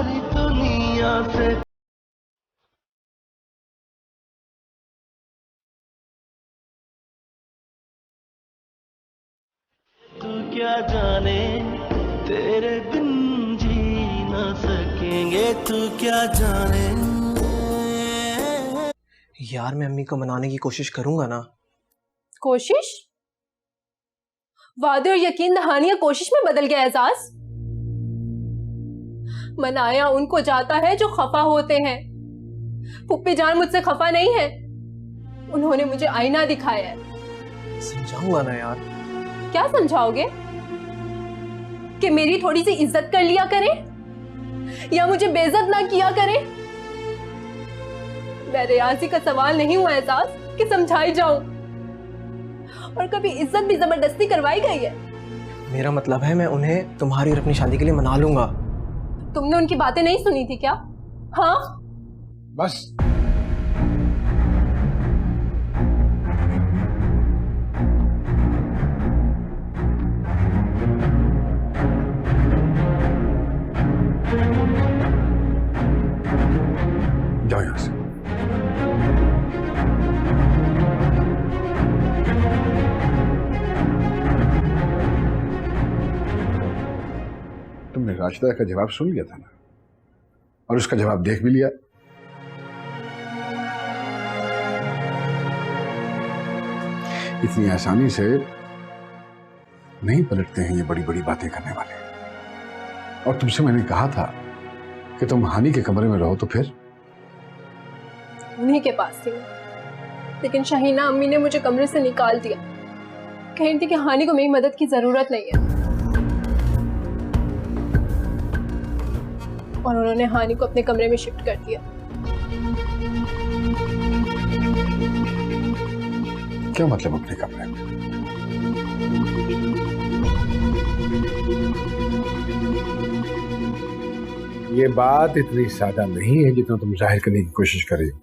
सारी दुनिया से। तू क्या जाने तेरे बिन जी ना सकेंगे, तू क्या जाने। यार मैं अम्मी को मनाने की कोशिश करूंगा ना। कोशिश? वादे और यकीन दहानियां कोशिश में बदल गया एजाज। मनाया उनको जाता है जो खफा होते हैं। पुप्पी जान मुझसे खफा नहीं है, उन्होंने मुझे आईना दिखाया है। समझाऊंगा ना यार। क्या समझाओगे? कि मेरी थोड़ी सी इज्जत कर लिया करें या मुझे बेइज्जत ना किया करें? मैं रियाजी का सवाल नहीं हुआ एजाज कि समझाई जाऊं, और कभी इज्जत भी जबरदस्ती करवाई गई है? मेरा मतलब है मैं उन्हें तुम्हारी और अपनी शादी के लिए मना लूंगा। तुमने उनकी बातें नहीं सुनी थी क्या? हाँ बस जाओ यहां से। तुमने राशिदा का जवाब सुन लिया था ना, और उसका जवाब देख भी लिया। इतनी आसानी से नहीं पलटते हैं ये बड़ी बड़ी बातें करने वाले। और तुमसे मैंने कहा था कि तुम हानि के कमरे में रहो, तो फिर उन्हीं के पास थी मैं, लेकिन शाहीना अम्मी ने मुझे कमरे से निकाल दिया। कह रही थी कि हानि को मेरी मदद की जरूरत नहीं है, और उन्होंने हानि को अपने कमरे में शिफ्ट कर दिया। क्या मतलब अपने कमरे में? ये बात इतनी सादा नहीं है जितना तुम जाहिर करने की कोशिश कर रही हो।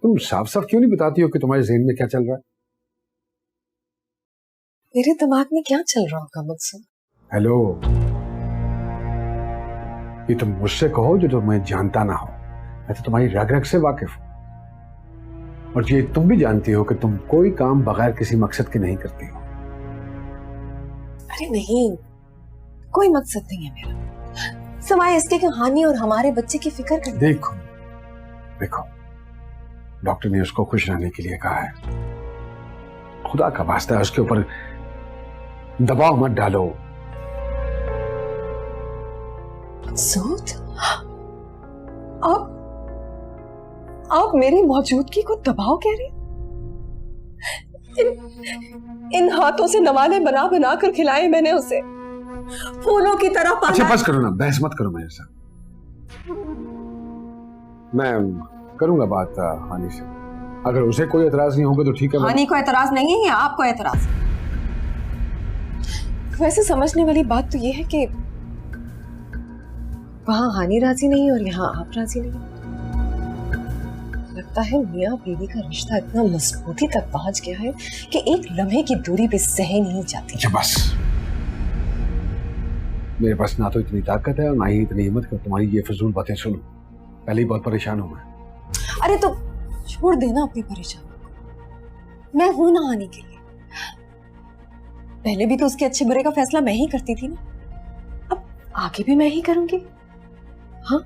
तुम साफ साफ क्यों नहीं बताती हो कि तुम्हारे ज़हन में क्या चल रहा है? मेरे दिमाग में क्या चल रहा होगा मुझसे? हेलो, ये तुम मुझसे कहो जो तुम्हें जानता ना हो। मैं तो तुम्हारी रग रग से वाकिफ हूं, और ये तुम भी जानती हो कि तुम कोई काम बगैर किसी मकसद के नहीं करती हो। अरे नहीं, कोई मकसद नहीं है मेरा, सिवाय इसके कि हानि और हमारे बच्चे की फिक्र करना। देखो देखो, डॉक्टर ने उसको खुश रहने के लिए कहा है। खुदा का वास्ता है उसके ऊपर दबाव मत डालो। सूद? आप मेरी मौजूदगी को दबाव कह रहे? इन हाथों से नवाले बना बना कर खिलाए मैंने उसे, फूलों की तरह पाला। अच्छा बस करो ना, बहस मत करो मेरे साथ। मैं करूंगा बात हानि से, अगर उसे कोई एतराज नहीं होगा तो ठीक है। हानि को एतराज नहीं है या आपको एतराज? वैसे समझने वाली बात तो ये है कि वहां हानि राजी नहीं और यहाँ आप राजी नहीं। लगता है मियाँ बीवी का रिश्ता इतना मजबूती तक पहुंच गया है कि एक लम्हे की दूरी भी सह नहीं जाती। अच्छा बस, मेरे पास ना तो इतनी ताकत है और ना ही इतनी हिम्मत कि तुम्हारी ये फजूल बातें सुनूं। पहले ही बहुत परेशान हूं मैं। अरे तो छोड़ देना अपनी परेशानी को, मैं हूं ना हानि के लिए। पहले भी तो उसके अच्छे बुरे का फैसला मैं ही करती थी ना, अब आगे भी मैं ही करूंगी। हाँ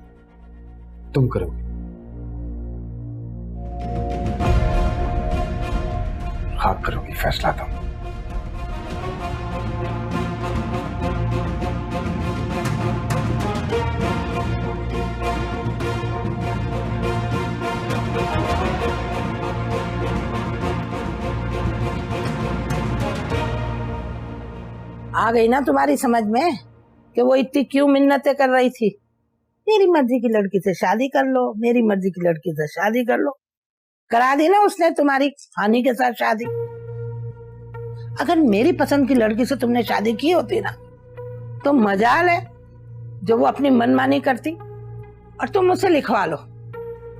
तुम करोगे? खाक करोगी फैसला तुम। आ गई ना तुम्हारी समझ में कि वो इतनी क्यों मिन्नतें कर रही थी। मेरी मर्जी की लड़की से शादी कर लो, मेरी मर्जी की लड़की से शादी कर लो। करा दी ना उसने तुम्हारी हानि के साथ शादी। अगर मेरी पसंद की लड़की से तुमने शादी की होती ना तो मजाल है जो वो अपनी मनमानी करती और तुम मुझसे लिखवा लो।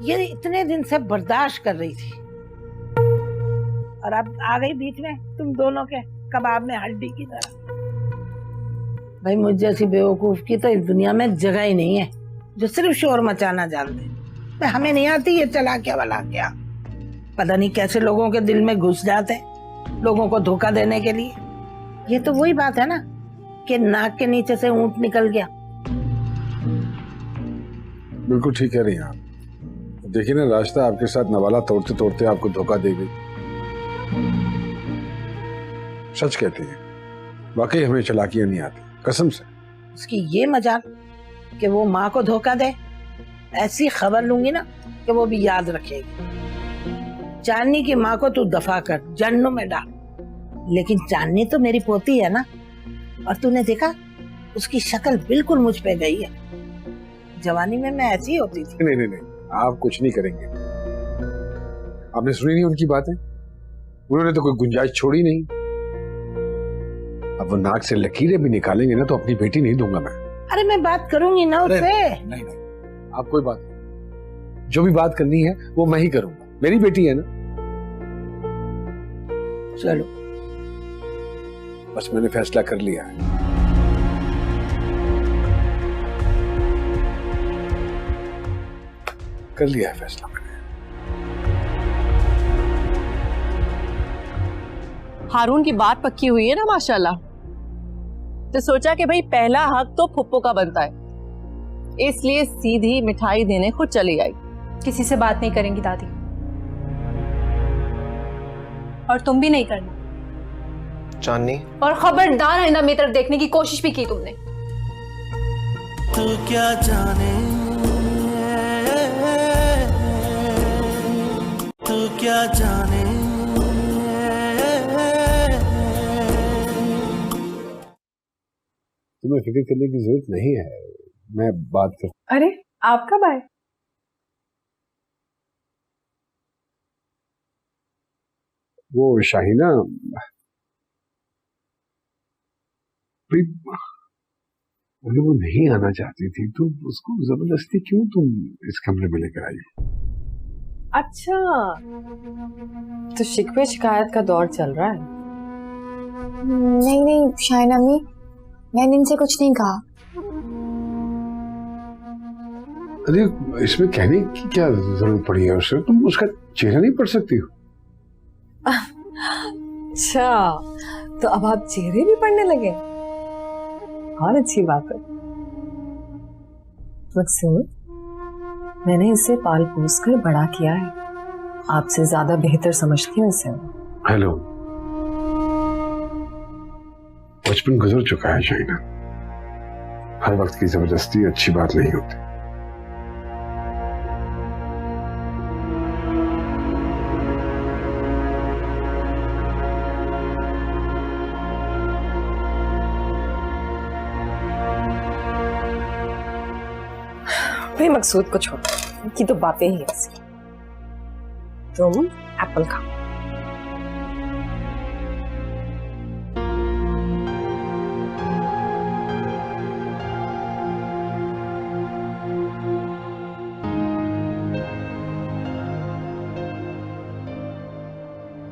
ये इतने दिन से बर्दाश्त कर रही थी और अब आ गई बीच में तुम दोनों के कबाब में हड्डी की तरह। भाई मुझ जैसी बेवकूफ की तो इस दुनिया में जगह ही नहीं है। जो सिर्फ शोर मचाना जानते। मैं हमें नहीं आती ये चला क्या वाला क्या, पता नहीं कैसे लोगों के दिल में घुस जाते हैं लोगों को धोखा देने के लिए। ये तो वही बात है ना कि नाक के नीचे से ऊंट निकल गया। बिल्कुल ठीक कह रही हैं आप। देखिए ना, रास्ता आपके साथ नवाला तोड़ते तोड़ते आपको धोखा दे गई। सच कहती हैं, वाकई हमें चालाकियां नहीं आती, कसम से। उसकी ये मजाल कि वो माँ को धोखा दे, ऐसी खबर लूंगी ना कि वो भी याद रखेगी। चांदनी की माँ को तू दफा कर, जन्नों में डाल, लेकिन चांदनी तो मेरी पोती है ना। और तूने देखा उसकी शक्ल बिल्कुल मुझ पे गई है। जवानी में मैं ऐसी होती थी। नहीं नहीं नहीं, आप कुछ नहीं करेंगे। आपने सुनी नहीं उनकी बातें? उन्होंने तो कोई गुंजाइश छोड़ी नहीं। अब वो नाक से लकीरें भी निकालेंगे ना तो अपनी बेटी नहीं दूंगा मैं। अरे मैं बात करूंगी ना उससे। नहीं नहीं, आप कोई बात नहीं। जो भी बात करनी है वो मैं ही करूंगा, मेरी बेटी है ना। चलो, बस मैंने फैसला कर लिया है। कर लिया है फैसला मैंने। हारून की बात पक्की हुई है ना माशाल्लाह, तो सोचा कि भाई पहला हक तो फुप्पो का बनता है, इसलिए सीधी मिठाई देने खुद चली आई। किसी से बात नहीं करेंगी दादी, और तुम भी नहीं करना। चांदनी, और खबरदार आइंदा मेरी तरफ देखने की कोशिश भी की तुमने। तू क्या जाने, तू क्या जाने, तुम्हें फिक्र करने की जरूरत नहीं है, मैं बात कर। अरे आप कब आए? वो शाहीना भाई, अगर वो नहीं आना चाहती थी तो उसको जबरदस्ती क्यों तुम इस कमरे में लेकर आई हो? अच्छा, तो शिकवे शिकायत का दौर चल रहा है। नहीं नहीं शायना अम्मी, मैंने इनसे कुछ नहीं कहा। अरे इसमें कहने की क्या जरूरत पड़ी है उसे? तुम उसका चेहरा नहीं पढ़ सकती हो? अच्छा, तो अब आप चेहरे भी पढ़ने लगे, और अच्छी बात है। मकसूद, मैंने इसे पाल पोस कर बड़ा किया है, आपसे ज्यादा बेहतर समझती हूँ इसे। हेलो, बचपन गुजर चुका है शाहीना, हर वक्त की जबरदस्ती अच्छी बात नहीं होती। भाई मकसूद को छोड़ो, उनकी तो बातें ही ऐसी। तुम एप्पल खाओ।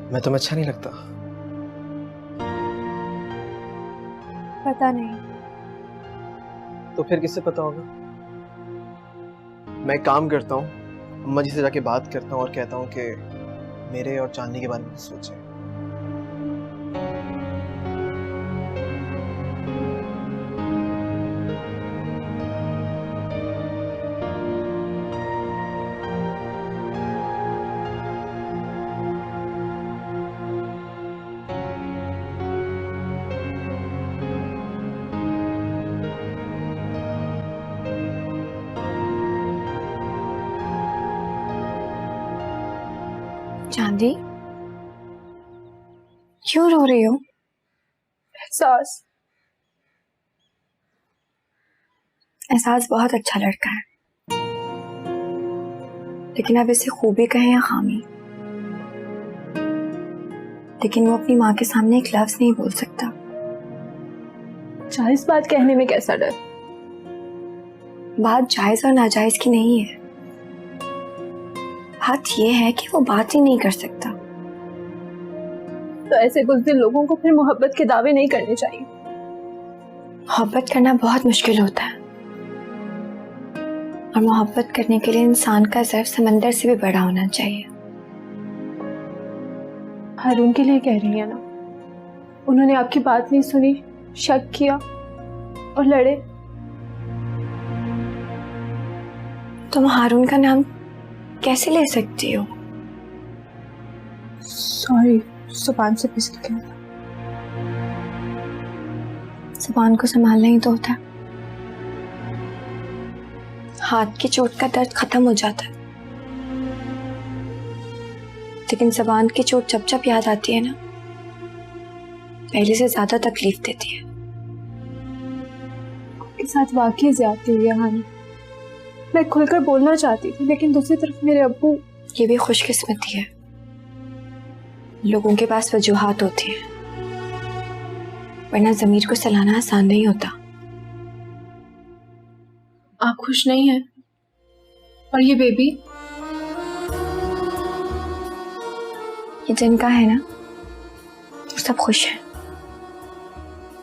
मैं तुम्हें अच्छा नहीं लगता? पता नहीं। तो फिर किससे पता होगा? मैं काम करता हूँ, अम्मा जी से जाके बात करता हूँ और कहता हूँ कि मेरे और चांदनी के बारे में सोचें। चांदी, क्यों रो रही हो? एहसास बहुत अच्छा लड़का है, लेकिन अब इसे खूबी कहें या खामी, लेकिन वो अपनी माँ के सामने एक लफ्ज नहीं बोल सकता। जायज बात कहने में कैसा डर? बात जायज और नाजायज की नहीं है, बात यह है कि वो बात ही नहीं कर सकता। तो ऐसे कुछ दिन लोगों को फिर मोहब्बत के दावे नहीं करने चाहिए। मोहब्बत करना बहुत मुश्किल होता है, और मोहब्बत करने के लिए इंसान का ज़र्फ समंदर से भी बड़ा होना चाहिए। हारून के लिए कह रही है ना? उन्होंने आपकी बात नहीं सुनी, शक किया और लड़े। तुम हारून का नाम कैसे ले सकती हो? सॉरी, जुबान से फिसल गया। जुबान को संभालना ही तो होता है। हाथ की चोट का दर्द खत्म हो जाता है, लेकिन जुबान की चोट जब जब याद आती है ना, पहले से ज्यादा तकलीफ देती है। आपके साथ वाकई ज्यादती हुई है हानी। मैं खुलकर बोलना चाहती थी, लेकिन दूसरी तरफ मेरे अब्बू। ये भी खुशकिस्मती है, लोगों के पास वजूहात होती हैं, वरना ज़मीर को सलाना आसान नहीं होता। आप खुश नहीं हैं? और ये बेबी? ये जिनका है ना, वो सब खुश हैं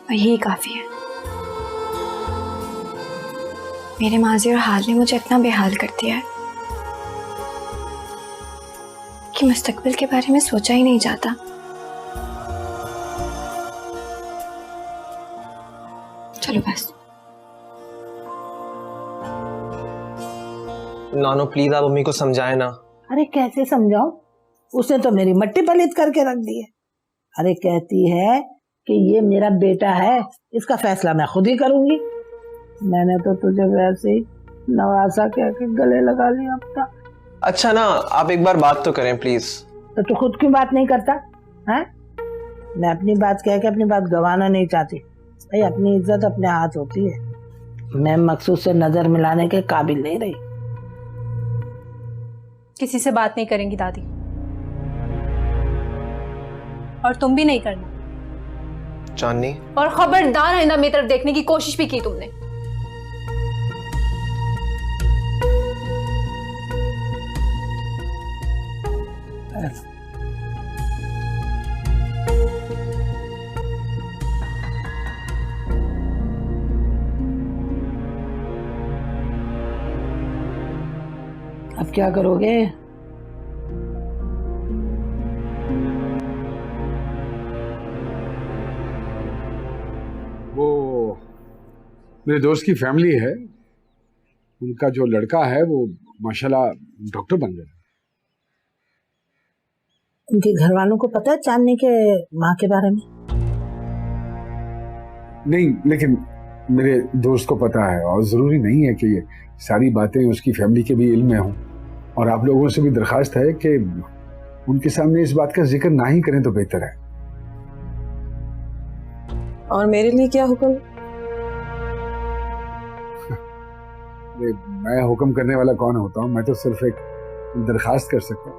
और यही काफी है। मेरे माजी और हाल ने मुझे इतना बेहाल कर दिया है कि मुस्तकबिल के बारे में सोचा ही नहीं जाता। चलो बस। नानो प्लीज आप मम्मी को समझाए ना। अरे कैसे समझाऊं, उसने तो मेरी मट्टी पलीत करके रख दी है। अरे कहती है कि ये मेरा बेटा है, इसका फैसला मैं खुद ही करूंगी। मैंने तो तुझे वैसे ही नवासा कह के गले लगा लिया अपना। अच्छा ना, आप एक बार बात तो करें प्लीज। तो तू खुद क्यों बात नहीं करता है? मैं अपनी बात कह के अपनी बात गंवाना नहीं चाहती भाई, अपनी इज्जत अपने हाथ होती है। मैं मकसूद से नजर मिलाने के काबिल नहीं रही। किसी से बात नहीं करेंगी दादी, और तुम भी नहीं करना। चांदनी, और खबरदार आइंदा मेरी तरफ देखने की कोशिश भी की तुमने। अब क्या करोगे? वो मेरे दोस्त की फैमिली है, उनका जो लड़का है वो माशाल्लाह डॉक्टर बन गया। उनके घर वालों को पता है चांदनी के माँ के बारे में? नहीं, लेकिन मेरे दोस्त को पता है, और जरूरी नहीं है कि ये सारी बातें उसकी फैमिली के भी इल्म में हों। और आप लोगों से भी दरखास्त है कि उनके सामने इस बात का जिक्र ना ही करें तो बेहतर है। और मेरे लिए क्या हुक्म? मैं हुक्म करने वाला कौन होता हूँ? मैं तो सिर्फ एक दरखास्त कर सकता हूँ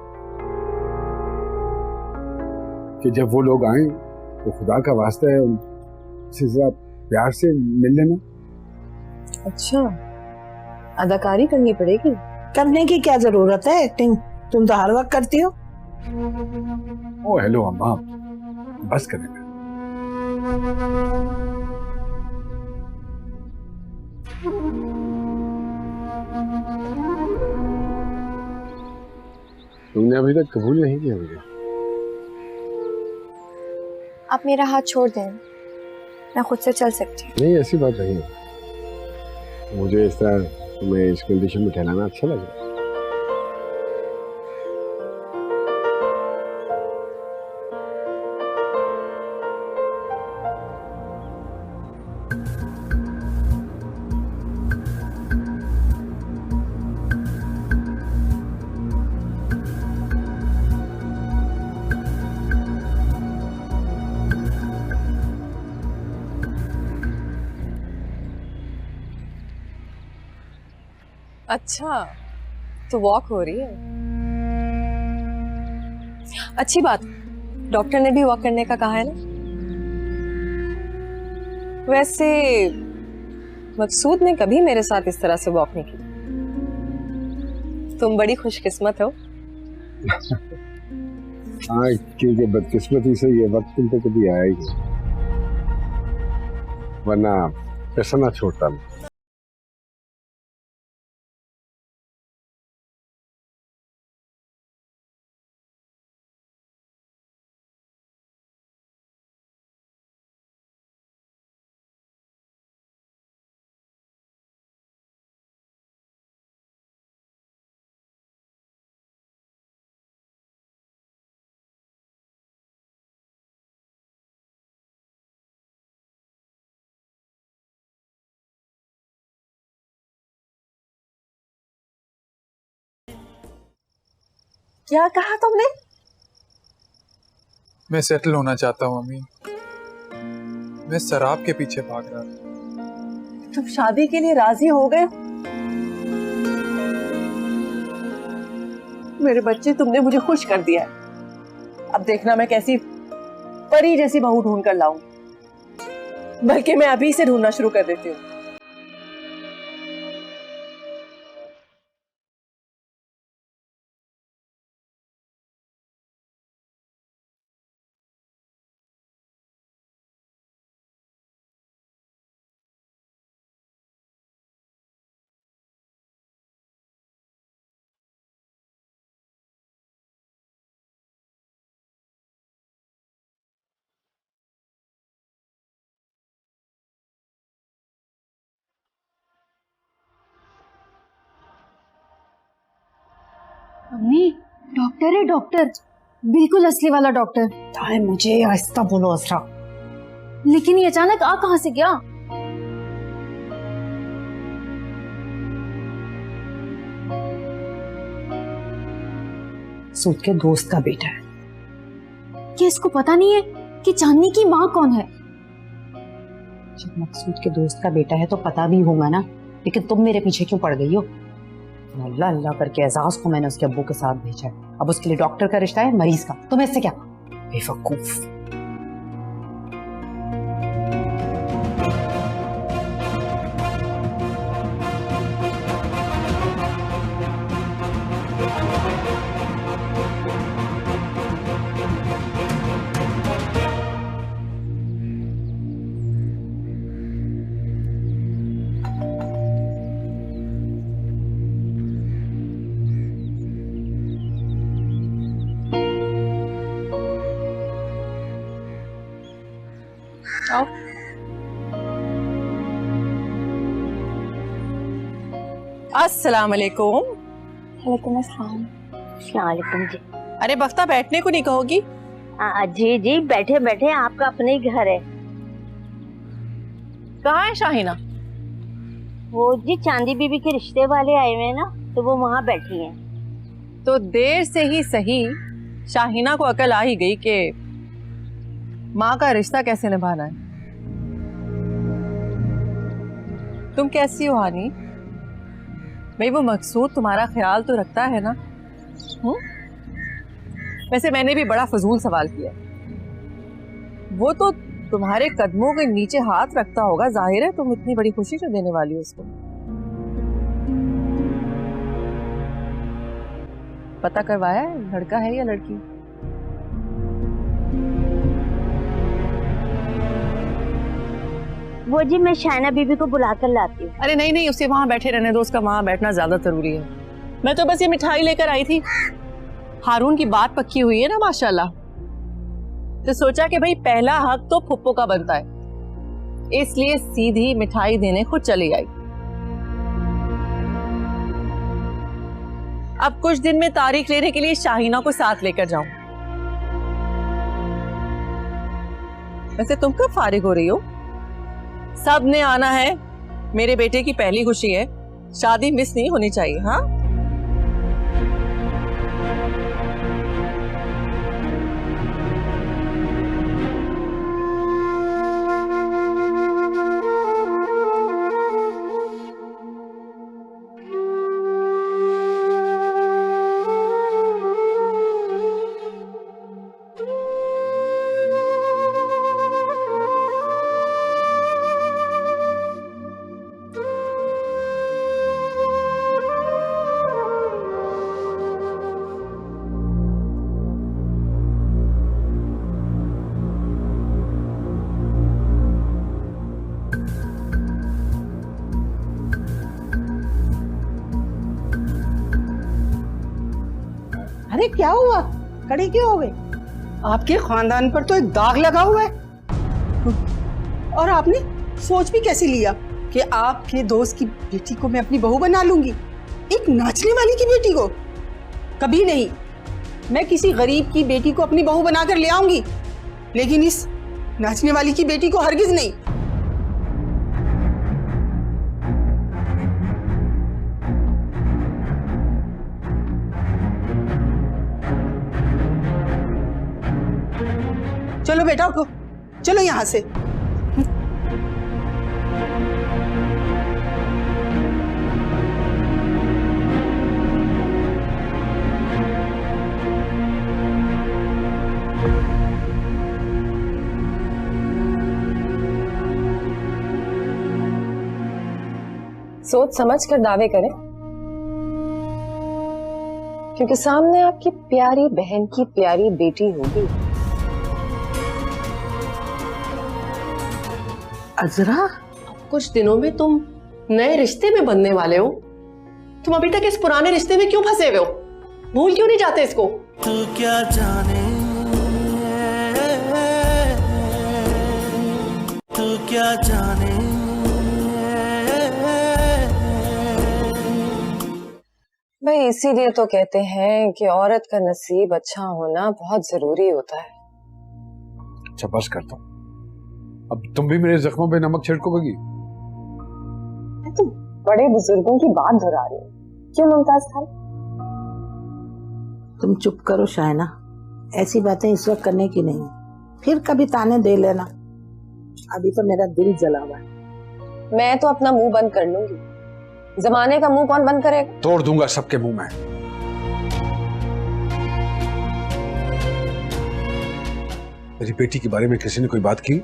कि जब वो लोग आए तो खुदा का वास्ता है उनसे जरा प्यार से मिल लेना। अच्छा, अदाकारी करनी पड़ेगी? करने की क्या जरूरत है, एक्टिंग तुम तो हर वक्त करती हो। ओ हेलो अम्मा, बस करें। तुमने अभी तक कबूल नहीं किया मुझे। आप मेरा हाथ छोड़ दें, मैं खुद से चल सकती हूँ। नहीं, ऐसी बात नहीं है। मुझे इस तरह तुम्हें इस कंडीशन में ठहराना अच्छा लगा। अच्छा, तो वॉक हो रही है, अच्छी बात। डॉक्टर ने भी वॉक करने का कहा है ना। वैसे मकसूद ने कभी मेरे साथ इस तरह से वॉक नहीं की। तुम बड़ी खुशकिस्मत हो। हाँ, क्योंकि बदकिस्मती से ये वक्त तुम पे कभी आया ही नहीं, वरना ऐसा ना छोड़ता मैं। क्या कहा तुमने? मैं सेटल होना चाहता हूँ अम्मी। मैं शराब के पीछे भाग रहा था। तुम शादी के लिए राजी हो गए? मेरे बच्चे, तुमने मुझे खुश कर दिया है। अब देखना मैं कैसी परी जैसी बहू ढूंढ कर लाऊं। बल्कि मैं अभी से ढूंढना शुरू कर देती हूँ। मम्मी, डॉक्टर है, डॉक्टर, बिल्कुल असली वाला डॉक्टर। अरे मुझे आहिस्ता बोलो असरा। लेकिन ये अचानक आ कहाँ से गया? सूद के दोस्त का बेटा है। क्या इसको पता नहीं है कि चांदनी की माँ कौन है? जब मकसूद के दोस्त का बेटा है तो पता भी होगा ना, लेकिन तुम मेरे पीछे क्यों पड़ गई हो? अल्लाह अल्लाह करके एजाज को मैंने उसके अब्बू के साथ भेजा है। अब उसके लिए डॉक्टर का रिश्ता है, मरीज का। तुम्हें इससे क्या? बेवकूफ। अस्सलाम वालेकुम। वालेकुम अस्सलाम। वालेकुम जी। अरे बख्ता, बैठने को नहीं कहोगी? जी जी, बैठे बैठे, आपका अपना ही घर है। कहाँ है शाहीना? वो जी चांदी बीबी के रिश्ते वाले आए हुए हैं ना, तो वो वहाँ बैठी हैं। तो देर से ही सही शाहीना को अकल आ ही गई कि माँ का रिश्ता कैसे निभाना है। तुम कैसी हो हानी? भाई वो मकसूद तुम्हारा ख्याल तो रखता है ना? वैसे मैंने भी बड़ा फजूल सवाल किया। वो तो तुम्हारे कदमों के नीचे हाथ रखता होगा, जाहिर है तुम इतनी बड़ी खुशी जो देने वाली हो उसको। पता करवाया है लड़का है या लड़की? वो जी मैं शाइना बीबी को बुला कर लाती हूँ। अरे नहीं नहीं, उसे वहां बैठे रहने दो, उसका वहां बैठना ज्यादा जरूरी है। मैं तो बस ये मिठाई लेकर आई थी। हारून की बात पक्की हुई है ना माशाल्लाह, तो सोचा कि भाई पहला हक तो फुप्पो का बनता है, इसलिए सीधी मिठाई देने खुद चली आई। अब कुछ दिन में तारीख लेने के लिए शाहीना को साथ लेकर जाऊं। वैसे तुम कब फारिग हो रही हो? सब ने आना है, मेरे बेटे की पहली खुशी है, शादी मिस नहीं होनी चाहिए। हाँ अरे क्या हुआ, खड़ी क्यों हो गई? आपके खानदान पर तो एक दाग लगा हुआ है। और आपने सोच भी कैसे लिया कि आपके दोस्त की बेटी को मैं अपनी बहू बना लूंगी? एक नाचने वाली की बेटी को? कभी नहीं। मैं किसी गरीब की बेटी को अपनी बहू बनाकर ले आऊंगी, लेकिन इस नाचने वाली की बेटी को हरगिज नहीं। चलो बेटा उठो, चलो यहाँ से। सोच समझ कर दावे करें, क्योंकि सामने आपकी प्यारी बहन की प्यारी बेटी होगी। अजरा, कुछ दिनों में तुम नए रिश्ते में बनने वाले हो। तुम अभी तक इस पुराने रिश्ते में क्यों फंसे हुए हो? भूल क्यों नहीं जाते इसको? तू क्या जाने, तू क्या जाने। भाई इसीलिए तो कहते हैं कि औरत का नसीब अच्छा होना बहुत जरूरी होता है। अच्छा बस करता हूँ, अब तुम भी मेरे जख्मों पे नमक छिड़कोगी? मैं तो बड़े बुजुर्गों की बात दोहरा रही हूँ। क्यों मुमताज खान? तुम चुप करो शायना, ऐसी बातें इस वक्त करने की नहीं है। फिर कभी ताने दे लेना, अभी तो मेरा दिल जला हुआ है। मैं तो अपना मुंह बंद कर लूंगी, जमाने का मुंह कौन बंद करेगा? तोड़ दूंगा सबके मुंह में। मेरी बेटी के बारे में किसी ने कोई बात की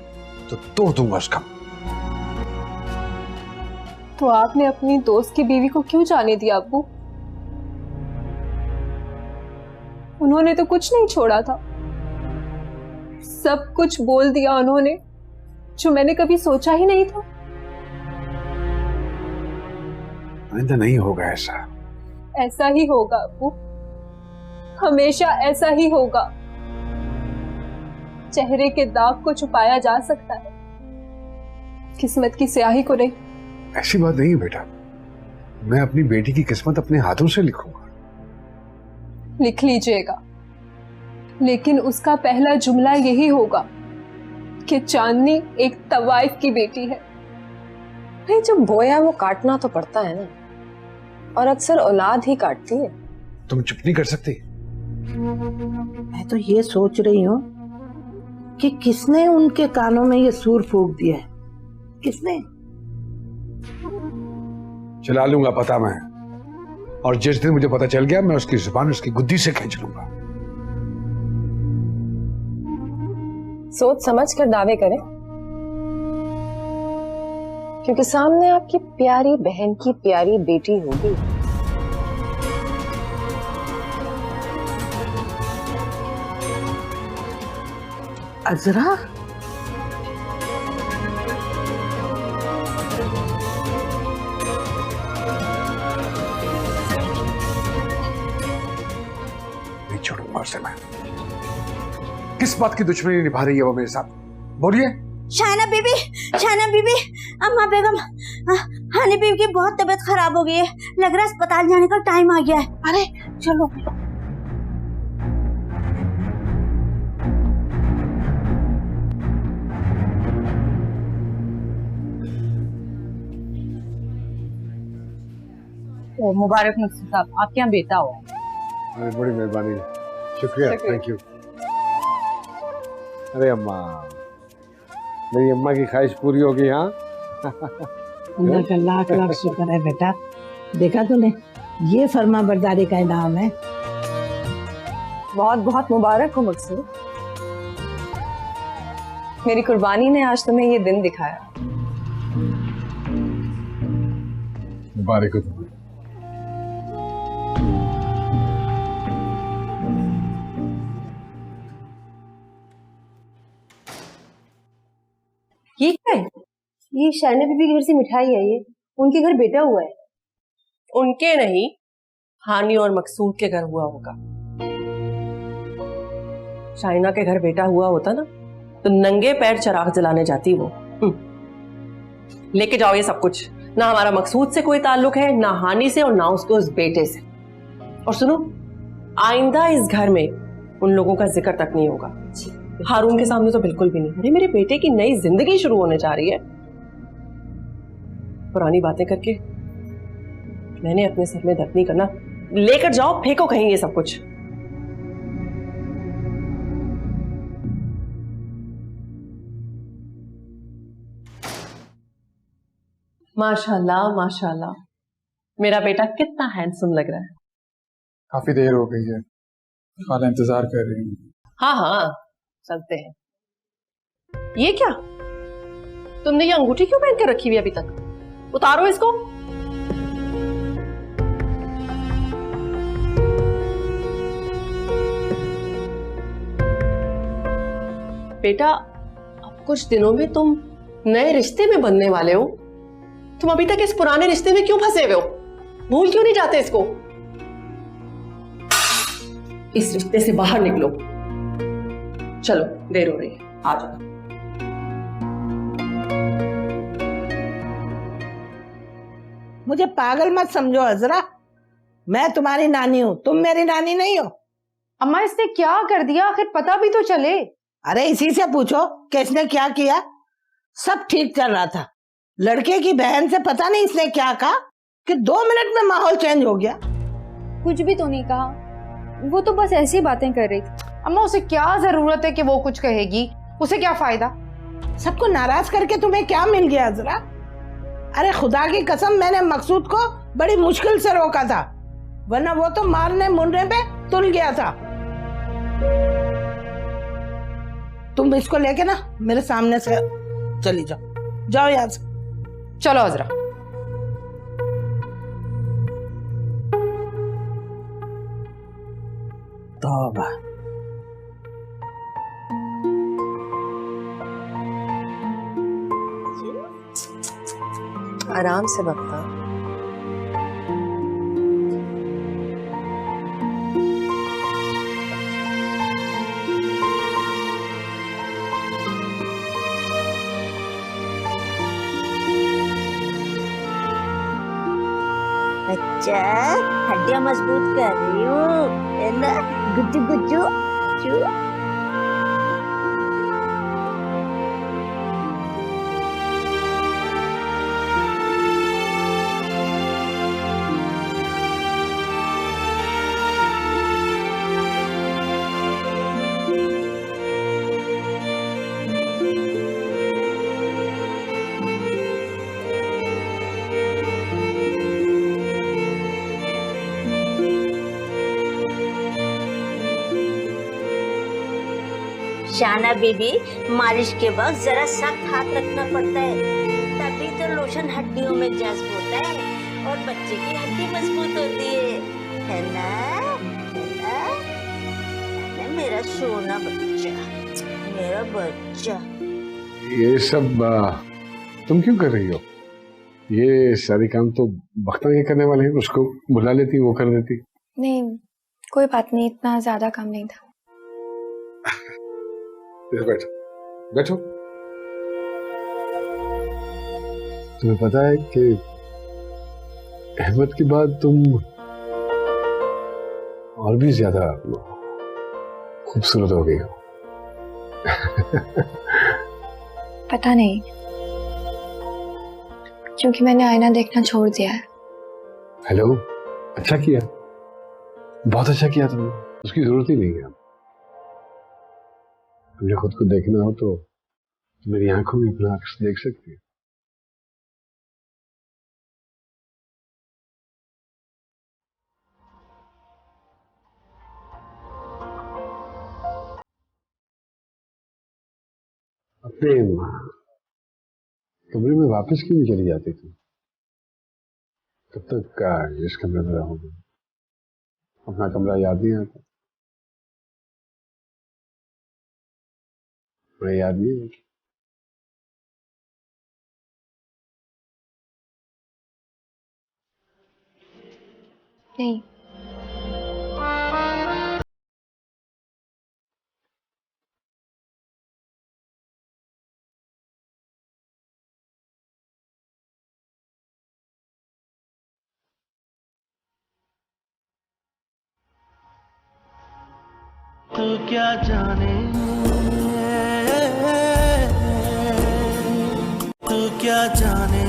तो तोड़ दूंगा उसका। तो आपने अपनी दोस्त की बीवी को क्यों जाने दिया अब्बू? उन्होंने तो कुछ नहीं छोड़ा था, सब कुछ बोल दिया उन्होंने, जो मैंने कभी सोचा ही नहीं था। आइंदा नहीं होगा ऐसा। ऐसा ही होगा अब्बू, हमेशा ऐसा ही होगा। चेहरे के दाग को छुपाया जा सकता है, किस्मत की स्याही को नहीं। ऐसी बात नहीं है बेटा, मैं अपनी बेटी की किस्मत अपने हाथों से लिखूंगा। लिख लीजिएगा, लेकिन उसका पहला जुमला यही होगा कि चांदनी एक तवाइफ की बेटी है। भाई जब बोया वो काटना तो पड़ता है ना, और अक्सर औलाद ही काटती है। तुम चुप नहीं कर सकती? मैं तो ये सोच रही हूँ कि किसने उनके कानों में ये सूर फूंक दिया है, किसने? चला लूंगा पता मैं, और जिस दिन मुझे पता चल गया मैं उसकी जुबान उसकी गुद्दी से खींच लूंगा। सोच समझ कर दावे करें, क्योंकि सामने आपकी प्यारी बहन की प्यारी बेटी होगी। अजरा, नहीं छोड़ूंगा उसे मैं। किस बात की दुश्मनी निभा रही है वो मेरे साथ? बोलिए। शायना बीबी, शायना बीबी, अम्मा बेगम, हानी बीबी की बहुत तबीयत खराब हो गई है, लग रहा है अस्पताल जाने का टाइम आ गया है। अरे चलो। मुबारक मकसूद साहब, आपके यहाँ बेटा हुआ है। अरे बड़ी मेहरबानी, शुक्रिया, थैंक यू। अरे अम्मा, मेरी अम्मा की ख्वाहिश पूरी हो गई। हाँ अल्लाह का लाख लाख शुक्र है बेटा। देखा तूने, ये फर्मा बरदारी का इनाम है। बहुत बहुत मुबारक हो मकसूद, मेरी कुर्बानी ने आज तुम्हें ये दिन दिखाया। मुबारक हो तुम्हें। ये क्या है? ये शायना बीबी के घर से मिठाई है, ये उनके घर बेटा हुआ है। उनके नहीं, हानी और मकसूद के घर हुआ होगा। शाइना के घर बेटा हुआ होता ना तो नंगे पैर चिराग जलाने जाती वो। लेके जाओ ये सब कुछ, ना हमारा मकसूद से कोई ताल्लुक है, ना हानी से, और ना उसको उस बेटे से। और सुनो, आइंदा इस घर में उन लोगों का जिक्र तक नहीं होगा। हारून के सामने तो बिल्कुल भी नहीं। अरे मेरे बेटे की नई जिंदगी शुरू होने जा रही है, पुरानी बातें करके मैंने अपने सर में दर्द नहीं करना। लेकर जाओ, फेंको कहीं ये सब कुछ। माशाल्लाह माशाल्लाह, मेरा बेटा कितना हैंडसम लग रहा है। काफी देर हो गई है, खाला इंतजार कर रही हूँ। हाँ हाँ चलते हैं। ये क्या, तुमने ये अंगूठी क्यों पहन के रखी हुई अभी तक? उतारो इसको। बेटा अब कुछ दिनों में तुम नए रिश्ते में बनने वाले हो, तुम अभी तक इस पुराने रिश्ते में क्यों फंसे हुए हो? भूल क्यों नहीं जाते इसको? इस रिश्ते से बाहर निकलो। चलो देर हो रही है, आ जाओ। मुझे पागल मत समझो अजरा, मैं तुम्हारी नानी हूँ, तुम मेरी नानी नहीं हो। अम्मा इसने क्या कर दिया, आखिर पता भी तो चले। अरे इसी से पूछो कि इसने क्या किया। सब ठीक चल रहा था, लड़के की बहन से पता नहीं इसने क्या कहा कि 2 मिनट में माहौल चेंज हो गया। कुछ भी तो नहीं कहा, वो तो बस ऐसी बातें कर रही थी। अम्मा उसे क्या जरूरत है कि वो कुछ कहेगी, उसे क्या फायदा? सबको नाराज करके तुम्हें क्या मिल गया अजरा? अरे खुदा की कसम, मैंने मकसूद को बड़ी मुश्किल से रोका था, वरना वो तो मारने मुड़ने पे तुल गया था। तुम इसको लेके ना मेरे सामने से चली जाओ, जाओ यहाँ से। चलो अजरा। तौबा। आराम से बता। अच्छा हड्डियां मजबूत कर रही हूँ, है ना? गुज्जू गुज्जू चू। शाना बीबी, मालिश के वक्त जरा सख्त हाथ रखना पड़ता है, तभी तो लोशन हड्डियों में जज्ब होता है और बच्चे की हड्डी मजबूत होती है ना? है ना? है ना मेरा सोना बच्चा, मेरा बच्चा। ये सब तुम क्यों कर रही हो? ये सारे काम तो बख्तर ये करने वाले हैं, उसको बुला लेती, वो कर देती। नहीं कोई बात नहीं, इतना ज्यादा काम नहीं था। बैठो बैठो। तुम्हें पता है कि अहमद के बाद तुम और भी ज्यादा खूबसूरत हो गई हो। पता नहीं, क्योंकि मैंने आईना देखना छोड़ दिया है। हेलो, अच्छा किया, बहुत अच्छा किया तुमने, उसकी जरूरत ही नहीं है। तुझे खुद को देखना हो तो मेरी आंखों में अपना अक्स देख सकती है। अपने कमरे में वापस क्यों नहीं चली जाती थी? कब तक इस कमरे में रहोगे? अपना कमरा याद नहीं आता? मुझे याद नहीं है। नहीं। तू क्या जाने, तू क्या जाने